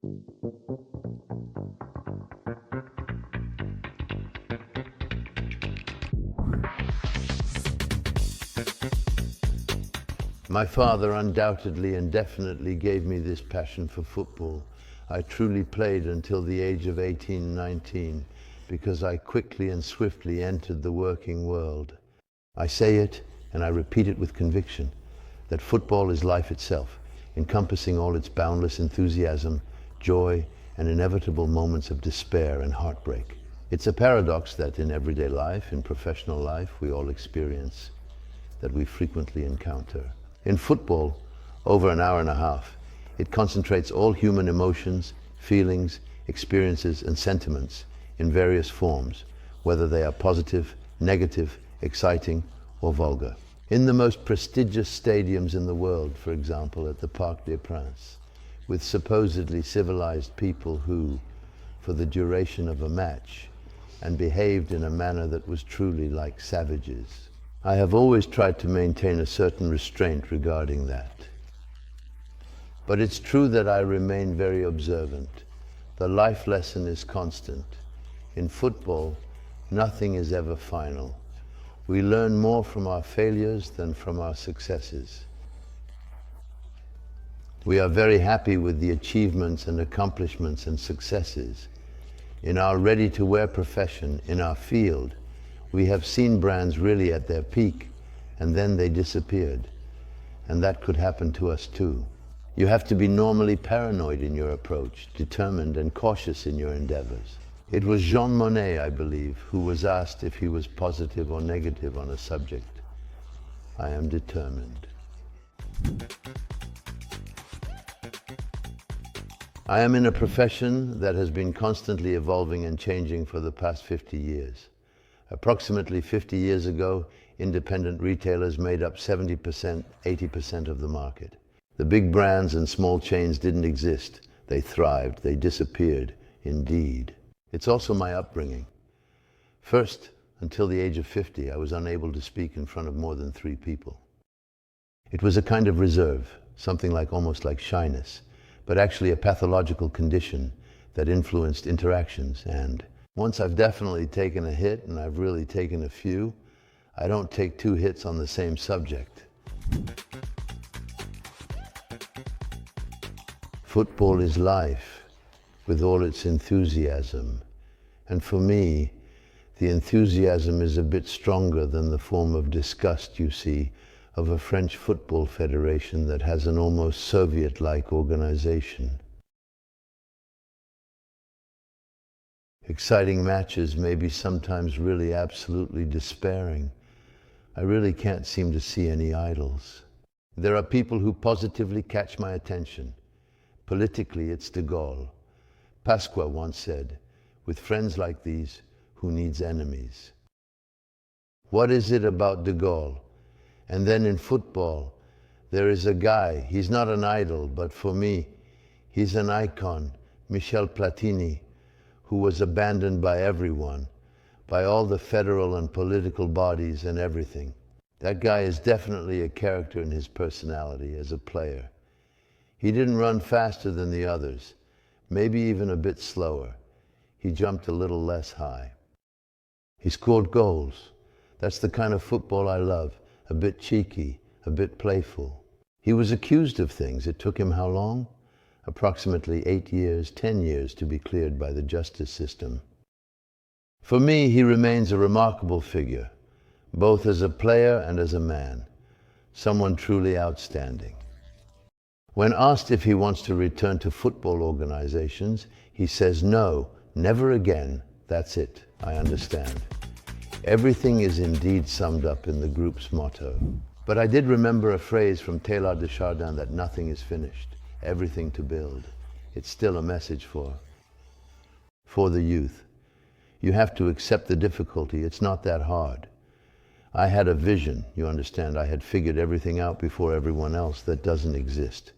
My father undoubtedly and definitely gave me this passion for football. I truly played until the age of 18, 19, because I quickly and swiftly entered the working world. I say it, and I repeat it with conviction, that football is life itself, encompassing all its boundless enthusiasm, joy, and inevitable moments of despair and heartbreak. It's a paradox that in everyday life, in professional life, we all experience, that we frequently encounter. In football, over an hour and a half, it concentrates all human emotions, feelings, experiences, and sentiments in various forms, whether they are positive, negative, exciting, or vulgar. In the most prestigious stadiums in the world, for example, at the Parc des Princes, with supposedly civilized people who, for the duration of a match, and behaved in a manner that was truly like savages. I have always tried to maintain a certain restraint regarding that. But it's true that I remain very observant. The life lesson is constant. In football, nothing is ever final. We learn more from our failures than from our successes. We are very happy with the achievements and accomplishments and successes. In our ready-to-wear profession, in our field, we have seen brands really at their peak, and then they disappeared. And that could happen to us too. You have to be normally paranoid in your approach, determined and cautious in your endeavors. It was Jean Monnet, I believe, who was asked if he was positive or negative on a subject. I am determined. I am in a profession that has been constantly evolving and changing for the past 50 years. Approximately 50 years ago, independent retailers made up 70%, 80% of the market. The big brands and small chains didn't exist. They thrived. They disappeared, indeed. It's also my upbringing. First, until the age of 50, I was unable to speak in front of more than 3 people. It was a kind of reserve, something almost like shyness, but actually a pathological condition that influenced interactions. And once I've definitely taken a hit, and I've really taken a few, I don't take 2 hits on the same subject. Football is life, with all its enthusiasm. And for me, the enthusiasm is a bit stronger than the form of disgust, you see, of a French football federation that has an almost Soviet-like organization. Exciting matches may be sometimes really absolutely despairing. I really can't seem to see any idols. There are people who positively catch my attention. Politically, it's de Gaulle. Pasqua once said, "With friends like these, who needs enemies?" What is it about de Gaulle? And then in football, there is a guy, he's not an idol, but for me, he's an icon, Michel Platini, who was abandoned by everyone, by all the federal and political bodies and everything. That guy is definitely a character in his personality as a player. He didn't run faster than the others, maybe even a bit slower. He jumped a little less high. He scored goals. That's the kind of football I love, a bit cheeky, a bit playful. He was accused of things. It took him how long? Approximately 8 years, 10 years to be cleared by the justice system. For me, he remains a remarkable figure, both as a player and as a man, someone truly outstanding. When asked if he wants to return to football organizations, he says, "No, never again. That's it. I understand." Everything is indeed summed up in the group's motto. But I did remember a phrase from Teilhard de Chardin that nothing is finished, everything to build. It's still a message for the youth. You have to accept the difficulty. It's not that hard. I had a vision, you understand. I had figured everything out before everyone else that doesn't exist.